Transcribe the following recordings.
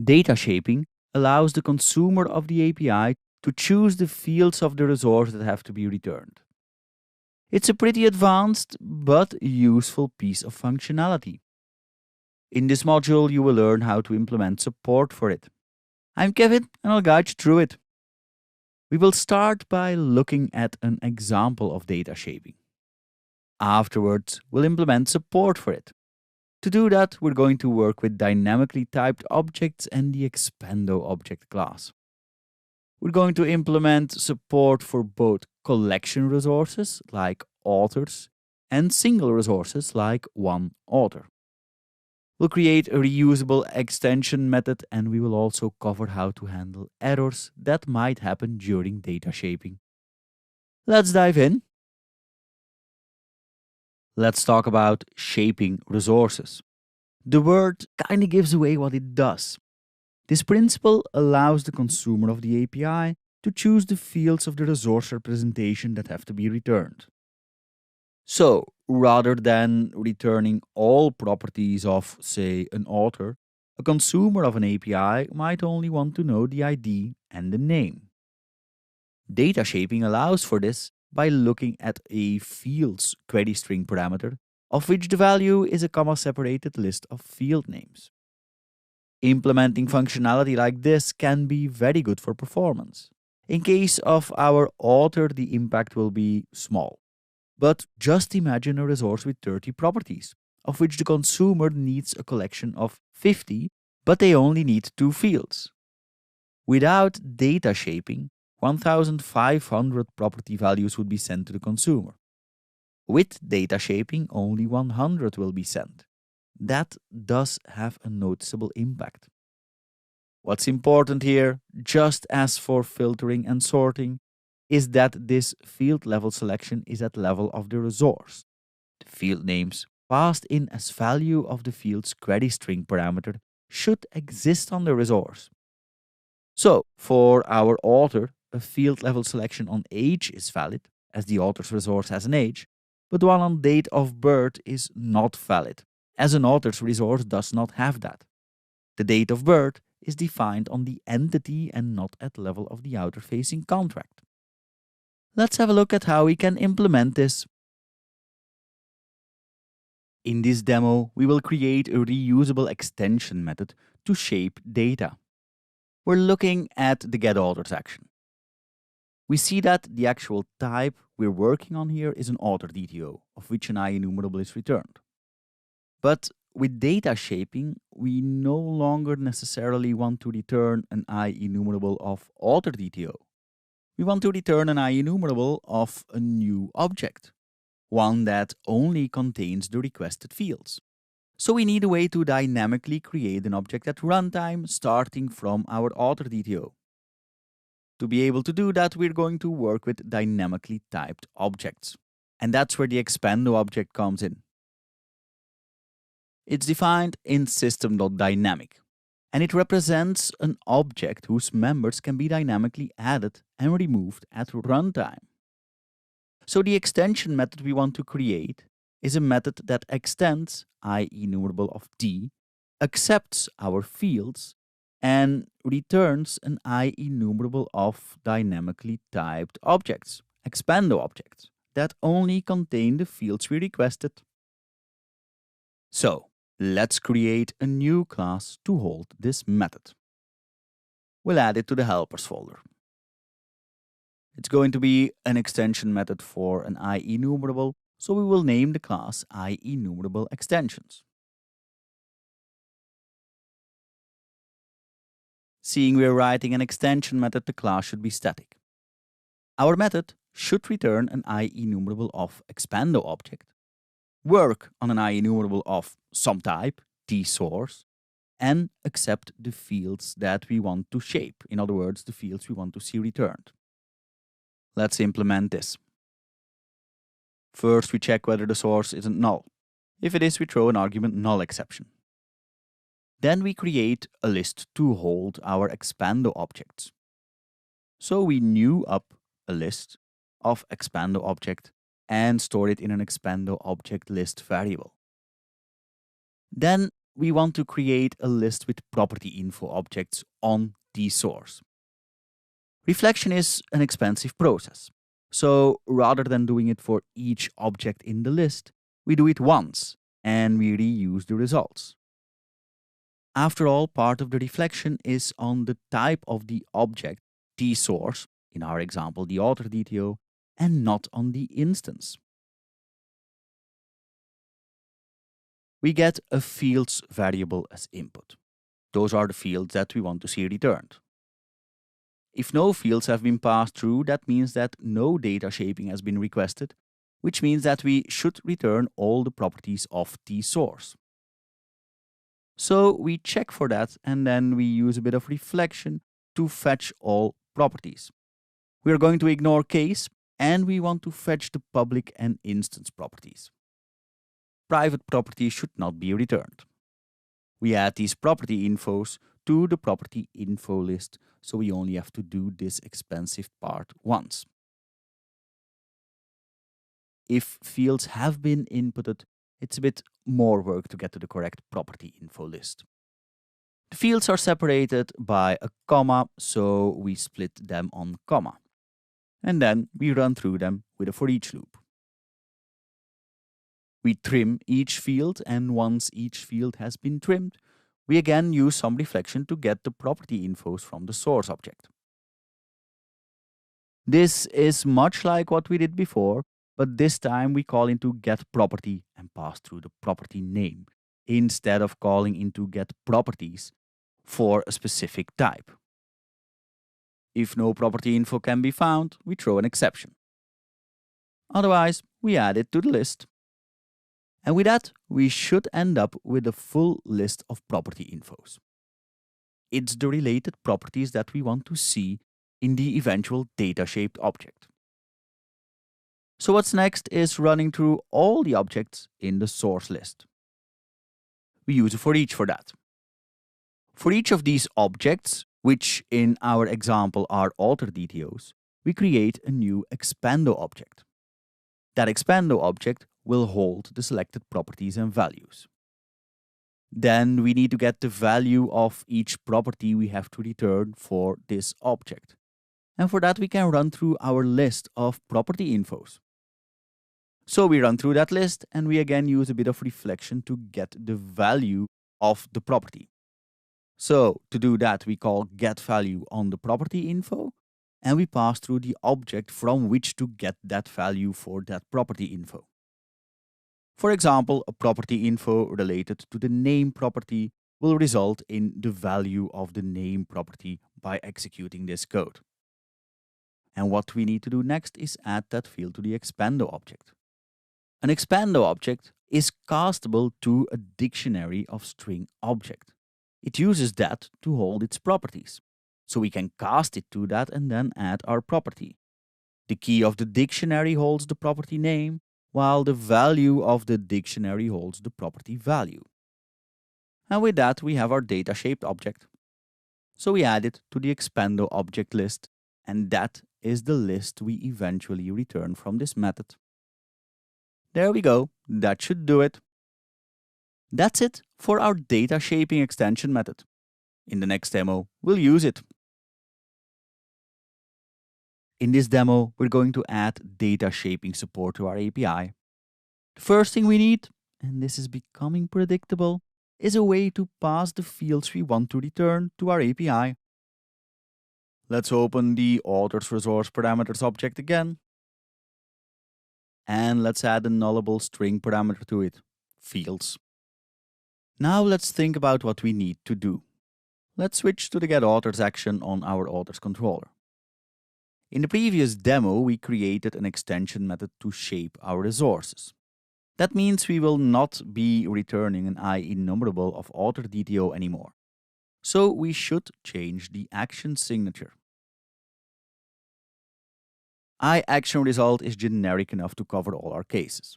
Data shaping allows the consumer of the API to choose the fields of the resource that have to be returned. It's a pretty advanced but useful piece of functionality. In this module, you will learn how to implement support for it. I'm Kevin and I'll guide you through it. We will start by looking at an example of data shaping. Afterwards, we'll implement support for it. To do that, we're going to work with dynamically typed objects and the Expando object class. We're going to implement support for both collection resources like authors and single resources like one author. We'll create a reusable extension method and we will also cover how to handle errors that might happen during data shaping. Let's dive in. Let's talk about shaping resources. The word kinda gives away what it does. This principle allows the consumer of the API to choose the fields of the resource representation that have to be returned. So, rather than returning all properties of, say, an author, a consumer of an API might only want to know the ID and the name. Data shaping allows for this by looking at a field's query string parameter, of which the value is a comma-separated list of field names. Implementing functionality like this can be very good for performance. In case of our author, the impact will be small. But just imagine a resource with 30 properties, of which the consumer needs a collection of 50, but they only need 2 fields. Without data shaping, 1,500 property values would be sent to the consumer. With data shaping, only 100 will be sent. That does have a noticeable impact. What's important here, just as for filtering and sorting, is that this field level selection is at level of the resource. The field names passed in as value of the field's query string parameter should exist on the resource. So, for our author, a field level selection on age is valid, as the author's resource has an age, but one on date of birth is not valid, as an author's resource does not have that. The date of birth is defined on the entity and not at level of the outer-facing contract. Let's have a look at how we can implement this. In this demo, we will create a reusable extension method to shape data. We're looking at the getAuthors action. We see that the actual type we're working on here is an author DTO, of which an IEnumerable is returned. But with data shaping, we no longer necessarily want to return an IEnumerable of author DTO. We want to return an IEnumerable of a new object, one that only contains the requested fields. So we need a way to dynamically create an object at runtime starting from our author DTO. To be able to do that, we're going to work with dynamically typed objects. And that's where the Expando object comes in. It's defined in system.dynamic, and it represents an object whose members can be dynamically added and removed at runtime. So the extension method we want to create is a method that extends IEnumerable of t, accepts our fields, and returns an IEnumerable of dynamically typed objects, Expando objects, that only contain the fields we requested. So, let's create a new class to hold this method. We'll add it to the helpers folder. It's going to be an extension method for an IEnumerable, so we will name the class IEnumerable extensions. Seeing we're writing an extension method, the class should be static. Our method should return an IEnumerable of Expando object, work on an IEnumerable of some type, tSource, and accept the fields that we want to shape, in other words, the fields we want to see returned. Let's implement this. First, we check whether the source isn't null. If it is, we throw an argument null exception. Then we create a list to hold our Expando objects. So we new up a list of Expando object and store it in an Expando object list variable. Then we want to create a list with property info objects on the source. Reflection is an expensive process. So rather than doing it for each object in the list, we do it once and we reuse the results. After all, part of the reflection is on the type of the object, the source, in our example the author DTO, and not on the instance. We get a fields variable as input. Those are the fields that we want to see returned. If no fields have been passed through, that means that no data shaping has been requested, which means that we should return all the properties of the source. So we check for that and then we use a bit of reflection to fetch all properties. We are going to ignore case and we want to fetch the public and instance properties. Private properties should not be returned. We add these property infos to the property info list, so we only have to do this expensive part once. If fields have been inputted, it's a bit more work to get to the correct property info list. The fields are separated by a comma, so we split them on comma. And then we run through them with a for each loop. We trim each field, and once each field has been trimmed, we again use some reflection to get the property infos from the source object. This is much like what we did before, but this time we call into getProperty and pass through the property name, instead of calling into getProperties for a specific type. If no property info can be found, we throw an exception. Otherwise, we add it to the list. And with that, we should end up with a full list of property infos. It's the related properties that we want to see in the eventual data-shaped object. So what's next is running through all the objects in the source list. We use a for each for that. For each of these objects, which in our example are author DTOs, we create a new expando object. That expando object will hold the selected properties and values. Then we need to get the value of each property we have to return for this object. And for that we can run through our list of property infos. So we run through that list and we again use a bit of reflection to get the value of the property. So to do that we call getValue on the property info and we pass through the object from which to get that value for that property info. For example, a property info related to the name property will result in the value of the name property by executing this code. And what we need to do next is add that field to the expando object. An expando object is castable to a dictionary of string object. It uses that to hold its properties. So we can cast it to that and then add our property. The key of the dictionary holds the property name, while the value of the dictionary holds the property value. And with that we have our data-shaped object. So we add it to the expando object list, and that is the list we eventually return from this method. There we go, that should do it. That's it for our data shaping extension method. In the next demo, we'll use it. In this demo, we're going to add data shaping support to our API. The first thing we need, and this is becoming predictable, is a way to pass the fields we want to return to our API. Let's open the author's resource parameters object again. And let's add a nullable string parameter to it, fields. Now let's think about what we need to do. Let's switch to the getAuthors action on our authors controller. In the previous demo, we created an extension method to shape our resources. That means we will not be returning an IEnumerable of author DTO anymore. So we should change the action signature. IActionResult is generic enough to cover all our cases.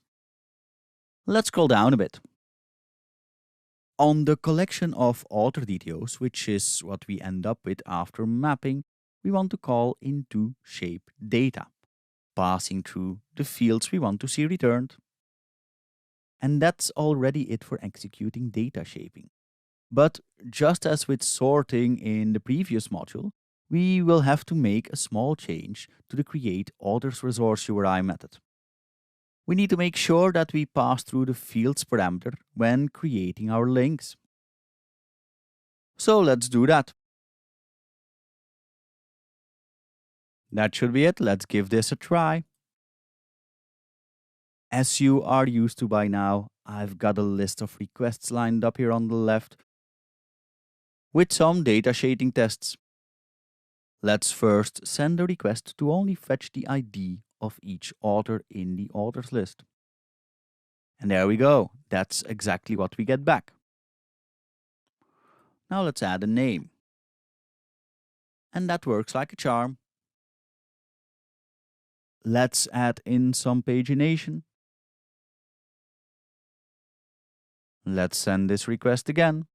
Let's scroll down a bit. On the collection of author DTOs, which is what we end up with after mapping, we want to call into shape data, passing through the fields we want to see returned. And that's already it for executing data shaping. But just as with sorting in the previous module, we will have to make a small change to the create authors resource URI method. We need to make sure that we pass through the fields parameter when creating our links. So let's do that. That should be it. Let's give this a try. As you are used to by now, I've got a list of requests lined up here on the left with some data shading tests. Let's first send a request to only fetch the ID of each author in the authors list. And there we go. That's exactly what we get back. Now let's add a name. And that works like a charm. Let's add in some pagination. Let's send this request again.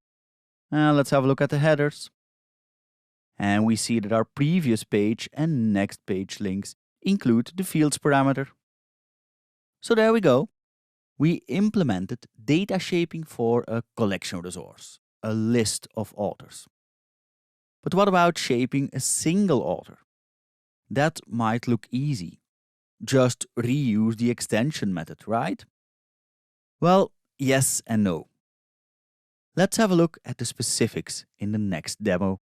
And let's have a look at the headers. And we see that our previous page and next page links include the fields parameter. So there we go. We implemented data shaping for a collection resource, a list of authors. But what about shaping a single author? That might look easy. Just reuse the extension method, right? Well, yes and no. Let's have a look at the specifics in the next demo.